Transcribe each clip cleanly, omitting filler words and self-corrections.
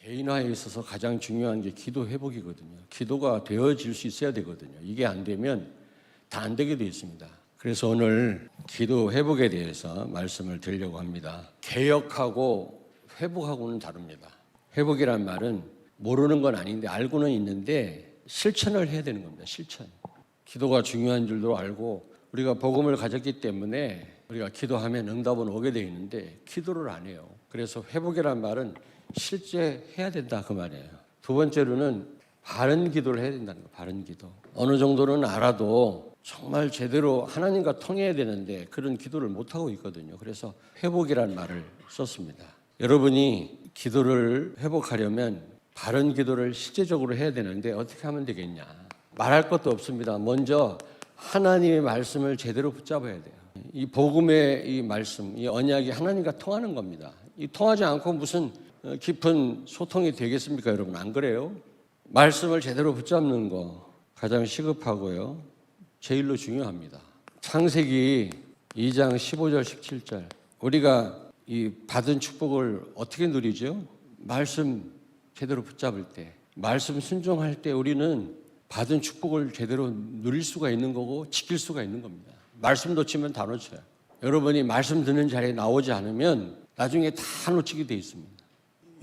개인화에 있어서 가장 중요한 게 기도 회복이거든요. 기도가 되어질 수 있어야 되거든요. 이게 안 되면 다 안 되게 돼 있습니다. 그래서 오늘 기도 회복에 대해서 말씀을 드리려고 합니다. 개혁하고 회복하고는 다릅니다. 회복이란 말은 모르는 건 아닌데 알고는 있는데 실천을 해야 되는 겁니다. 실천. 기도가 중요한 줄도 알고 우리가 복음을 가졌기 때문에 우리가 기도하면 응답은 오게 되어 있는데 기도를 안 해요. 그래서 회복이란 말은 실제 해야 된다 그 말이에요. 두 번째로는 바른 기도를 해야 된다는 거예요. 바른 기도. 어느 정도는 알아도 정말 제대로 하나님과 통해야 되는데 그런 기도를 못하고 있거든요. 그래서 회복이란 말을 썼습니다. 여러분이 기도를 회복하려면 바른 기도를 실제적으로 해야 되는데 어떻게 하면 되겠냐. 말할 것도 없습니다. 먼저 하나님의 말씀을 제대로 붙잡아야 돼요. 이 복음의 이 말씀, 이 언약이 하나님과 통하는 겁니다. 이 통하지 않고 무슨 깊은 소통이 되겠습니까, 여러분? 안 그래요? 말씀을 제대로 붙잡는 거 가장 시급하고요. 제일로 중요합니다. 창세기 2장 15절 17절 우리가 이 받은 축복을 어떻게 누리죠? 말씀 제대로 붙잡을 때, 말씀 순종할 때 우리는 받은 축복을 제대로 누릴 수가 있는 거고 지킬 수가 있는 겁니다. 말씀 놓치면 다 놓쳐요. 여러분이 말씀 듣는 자리에 나오지 않으면 나중에 다 놓치게 돼 있습니다.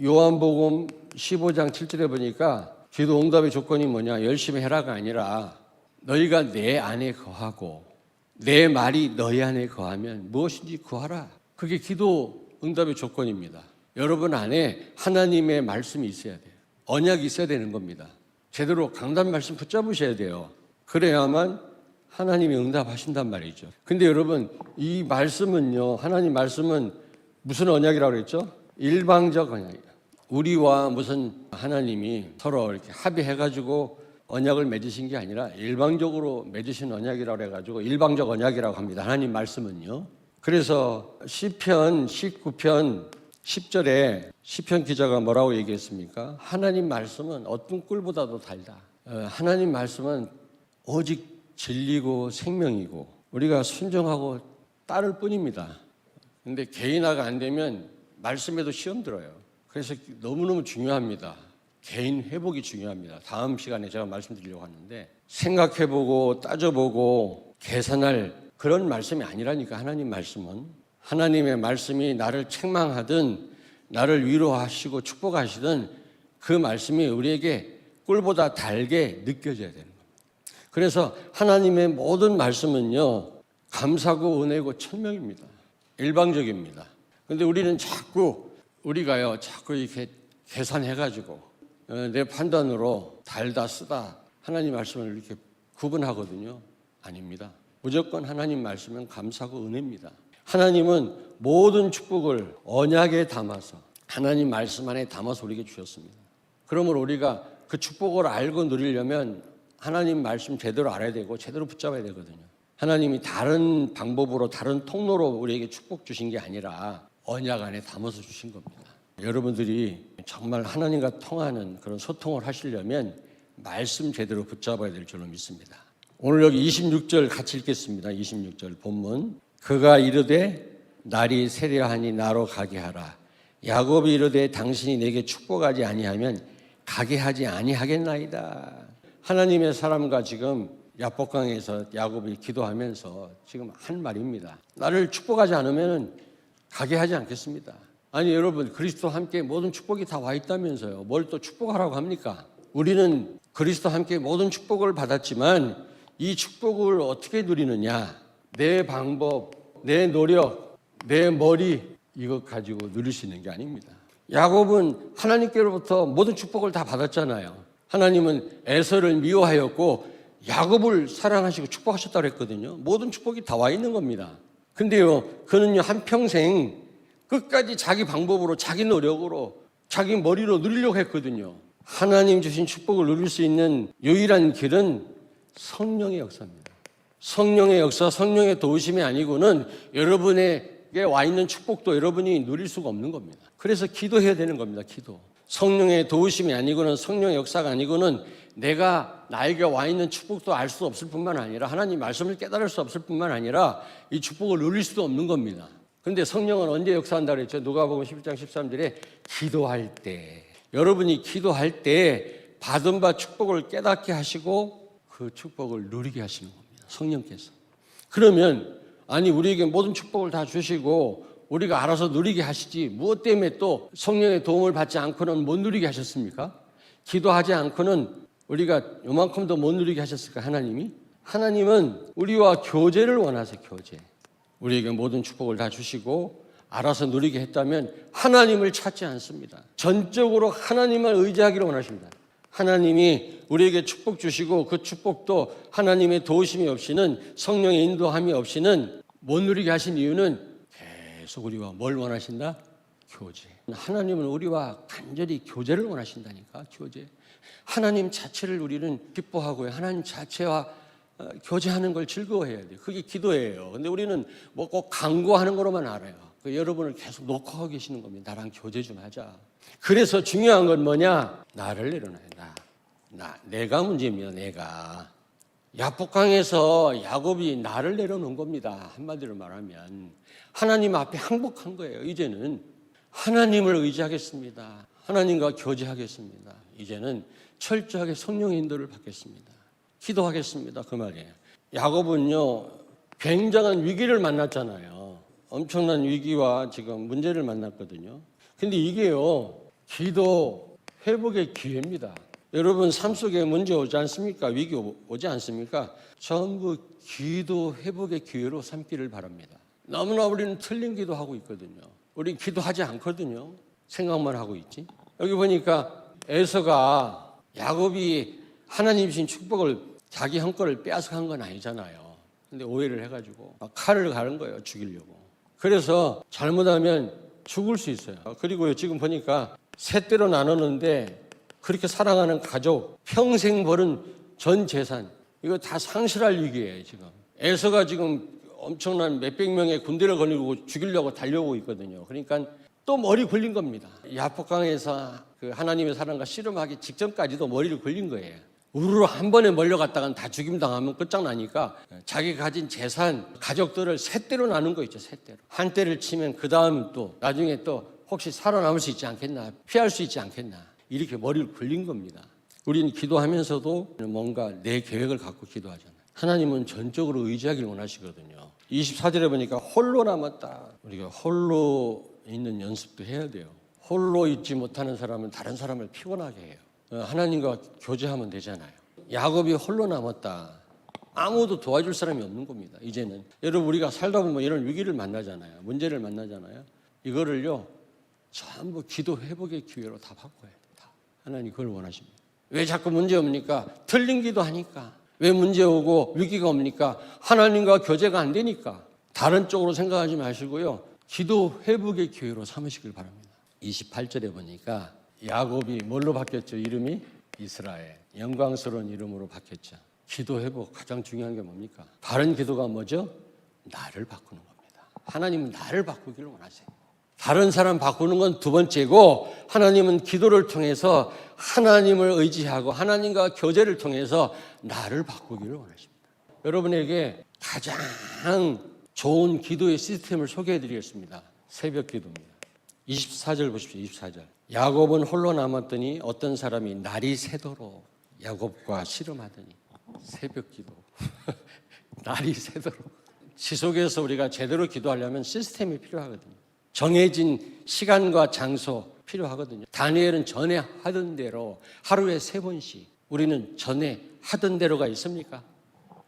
요한복음 15장 7절에 보니까 기도 응답의 조건이 뭐냐? 열심히 해라가 아니라 너희가 내 안에 거하고 내 말이 너희 안에 거하면 무엇인지 구하라. 그게 기도 응답의 조건입니다. 여러분 안에 하나님의 말씀이 있어야 돼요. 언약이 있어야 되는 겁니다. 제대로 강단 말씀 붙잡으셔야 돼요. 그래야만 하나님이 응답하신단 말이죠. 근데 여러분 이 말씀은요, 하나님 말씀은 무슨 언약이라고 그랬죠? 일방적 언약이에요. 우리와 무슨 하나님이 서로 이렇게 합의해가지고 언약을 맺으신 게 아니라 일방적으로 맺으신 언약이라고 해가지고 일방적 언약이라고 합니다. 하나님 말씀은요. 그래서 시편 19편 10절에 시편 기자가 뭐라고 얘기했습니까? 하나님 말씀은 어떤 꿀보다도 달다. 하나님 말씀은 오직 진리고 생명이고 우리가 순종하고 따를 뿐입니다. 근데 개인화가 안 되면 말씀에도 시험 들어요. 그래서 너무너무 중요합니다. 개인 회복이 중요합니다. 다음 시간에 제가 말씀드리려고 하는데 생각해보고 따져보고 계산할 그런 말씀이 아니라니까. 하나님 말씀은 하나님의 말씀이 나를 책망하든 나를 위로하시고 축복하시든 그 말씀이 우리에게 꿀보다 달게 느껴져야 되는 겁니다. 그래서 하나님의 모든 말씀은요, 감사고 은혜고 천명입니다. 일방적입니다. 그런데 우리는 자꾸 이렇게 계산해가지고 내 판단으로 달다 쓰다 하나님 말씀을 이렇게 구분하거든요. 아닙니다. 무조건 하나님 말씀은 감사고 은혜입니다. 하나님은 모든 축복을 언약에 담아서 하나님 말씀 안에 담아서 우리에게 주셨습니다. 그러므로 우리가 그 축복을 알고 누리려면 하나님 말씀 제대로 알아야 되고 제대로 붙잡아야 되거든요. 하나님이 다른 방법으로 다른 통로로 우리에게 축복 주신 게 아니라 언약 안에 담아서 주신 겁니다. 여러분들이 정말 하나님과 통하는 그런 소통을 하시려면 말씀 제대로 붙잡아야 될 줄로 믿습니다. 오늘 여기 26절 같이 읽겠습니다. 26절 본문. 그가 이르되 날이 세려하니 나로 가게 하라. 야곱이 이르되 당신이 내게 축복하지 아니하면 가게 하지 아니하겠나이다. 하나님의 사람과 지금 야복강에서 야곱이 기도하면서 지금 한 말입니다. 나를 축복하지 않으면 가게 하지 않겠습니다. 아니 여러분, 그리스도와 함께 모든 축복이 다 와 있다면서요. 뭘 또 축복하라고 합니까? 우리는 그리스도와 함께 모든 축복을 받았지만 이 축복을 어떻게 누리느냐? 내 방법, 내 노력, 내 머리 이것 가지고 누릴 수 있는 게 아닙니다. 야곱은 하나님께로부터 모든 축복을 다 받았잖아요. 하나님은 에서를 미워하였고 야곱을 사랑하시고 축복하셨다고 했거든요. 모든 축복이 다 와 있는 겁니다. 근데요, 그는요 한평생 끝까지 자기 방법으로, 자기 노력으로, 자기 머리로 누리려고 했거든요. 하나님 주신 축복을 누릴 수 있는 유일한 길은 성령의 역사입니다. 성령의 역사, 성령의 도우심이 아니고는 여러분에게 와 있는 축복도 여러분이 누릴 수가 없는 겁니다. 그래서 기도해야 되는 겁니다. 기도. 성령의 도우심이 아니고는, 성령의 역사가 아니고는 내가 나에게 와 있는 축복도 알 수 없을 뿐만 아니라 하나님 말씀을 깨달을 수 없을 뿐만 아니라 이 축복을 누릴 수도 없는 겁니다. 근데 성령은 언제 역사한다고 그랬죠? 누가복음 11장 13절에 기도할 때. 여러분이 기도할 때 받은 바 축복을 깨닫게 하시고 그 축복을 누리게 하시는 겁니다. 성령께서. 그러면 아니 우리에게 모든 축복을 다 주시고 우리가 알아서 누리게 하시지 무엇 때문에 또 성령의 도움을 받지 않고는 못 누리게 하셨습니까? 기도하지 않고는 우리가 요만큼도 못 누리게 하셨을까 하나님이? 하나님은 우리와 교제를 원하세요. 교제. 우리에게 모든 축복을 다 주시고 알아서 누리게 했다면 하나님을 찾지 않습니다. 전적으로 하나님을 의지하기를 원하십니다. 하나님이 우리에게 축복 주시고 그 축복도 하나님의 도우심이 없이는 성령의 인도함이 없이는 못 누리게 하신 이유는 계속 우리와 뭘 원하신다? 교제. 하나님은 우리와 간절히 교제를 원하신다니까. 교제. 하나님 자체를 우리는 기뻐하고요. 하나님 자체와 교제하는 걸 즐거워해야 돼요. 그게 기도예요. 근데 우리는 뭐 꼭 강구하는 거로만 알아요. 여러분을 계속 녹화하고 계시는 겁니다. 나랑 교제 좀 하자. 그래서 중요한 건 뭐냐? 나를 내려놔요. 내가 문제입니다. 내가. 야복강에서 야곱이 나를 내려놓은 겁니다. 한마디로 말하면 하나님 앞에 항복한 거예요. 이제는 하나님을 의지하겠습니다. 하나님과 교제하겠습니다. 이제는 철저하게 성령의 인도를 받겠습니다. 기도하겠습니다. 그 말이에요. 야곱은요 굉장한 위기를 만났잖아요. 엄청난 위기와 지금 문제를 만났거든요. 근데 이게요 기도 회복의 기회입니다. 여러분 삶 속에 문제 오지 않습니까? 위기 오지 않습니까? 전부 기도 회복의 기회로 삼기를 바랍니다. 너무나 우리는 틀린 기도하고 있거든요. 우리 기도하지 않거든요. 생각만 하고 있지. 여기 보니까 에서가 야곱이 하나님 주신 축복을 자기 형 거를 빼앗아간 건 아니잖아요. 근데 오해를 해가지고 막 칼을 가는 거예요. 죽이려고. 그래서 잘못하면 죽을 수 있어요. 그리고 지금 보니까 셋대로 나눴는데 그렇게 사랑하는 가족, 평생 벌은 전 재산 이거 다 상실할 위기예요. 지금 에서가 지금 엄청난 몇백 명의 군대를 걸리고 죽이려고 달려오고 있거든요. 그러니까 또 머리 굴린 겁니다. 야복강에서 그 하나님의 사랑과 씨름하기 직전까지도 머리를 굴린 거예요. 우르르 한 번에 몰려갔다간 다 죽임당하면 끝장나니까 자기 가진 재산, 가족들을 셋대로 나눈 거 있죠. 셋대로. 한 대를 치면 그 다음 또 나중에 또 혹시 살아남을 수 있지 않겠나, 피할 수 있지 않겠나 이렇게 머리를 굴린 겁니다. 우리는 기도하면서도 뭔가 내 계획을 갖고 기도하잖아요. 하나님은 전적으로 의지하기를 원하시거든요. 24절에 보니까 홀로 남았다. 우리가 홀로 있는 연습도 해야 돼요. 홀로 있지 못하는 사람은 다른 사람을 피곤하게 해요. 하나님과 교제하면 되잖아요. 야곱이 홀로 남았다. 아무도 도와줄 사람이 없는 겁니다. 이제는 여러분 우리가 살다 보면 이런 위기를 만나잖아요. 문제를 만나잖아요. 이거를요 전부 기도 회복의 기회로 다 바꿔야 돼요. 다. 하나님 그걸 원하십니다. 왜 자꾸 문제 옵니까? 틀린 기도하니까. 왜 문제 오고 위기가 옵니까? 하나님과 교제가 안 되니까. 다른 쪽으로 생각하지 마시고요. 기도 회복의 기회로 삼으시길 바랍니다. 28절에 보니까 야곱이 뭘로 바뀌었죠? 이름이 이스라엘. 영광스러운 이름으로 바뀌었죠. 기도 회복 가장 중요한 게 뭡니까? 바른 기도가 뭐죠? 나를 바꾸는 겁니다. 하나님은 나를 바꾸기를 원하세요. 다른 사람 바꾸는 건 두 번째고 하나님은 기도를 통해서 하나님을 의지하고 하나님과 교제를 통해서 나를 바꾸기를 원하십니다. 여러분에게 가장 좋은 기도의 시스템을 소개해 드리겠습니다. 새벽 기도입니다. 24절 보십시오. 24절. 야곱은 홀로 남았더니 어떤 사람이 날이 새도록 야곱과 씨름하더니 새벽 기도. 날이 새도록. 지속해서 우리가 제대로 기도하려면 시스템이 필요하거든요. 정해진 시간과 장소 필요하거든요. 다니엘은 전에 하던 대로 하루에 3번씩. 우리는 전에 하던 대로가 있습니까?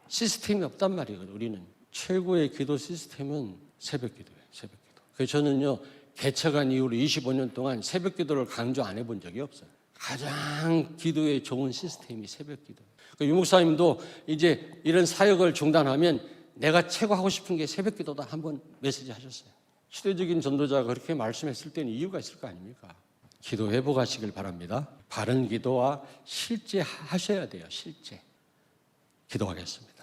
시스템이 없단 말이거든요. 우리는 최고의 기도 시스템은 새벽 기도예요. 새벽 기도. 그래서 저는요 개척한 이후로 25년 동안 새벽 기도를 강조 안 해본 적이 없어요. 가장 기도에 좋은 시스템이 새벽 기도. 유목사님도 이제 이런 사역을 중단하면 내가 최고 하고 싶은 게 새벽 기도다 한번 메시지 하셨어요. 시대적인 전도자가 그렇게 말씀했을 때는 이유가 있을 거 아닙니까? 기도 회복하시길 바랍니다. 바른 기도와 실제 하셔야 돼요. 실제. 기도하겠습니다.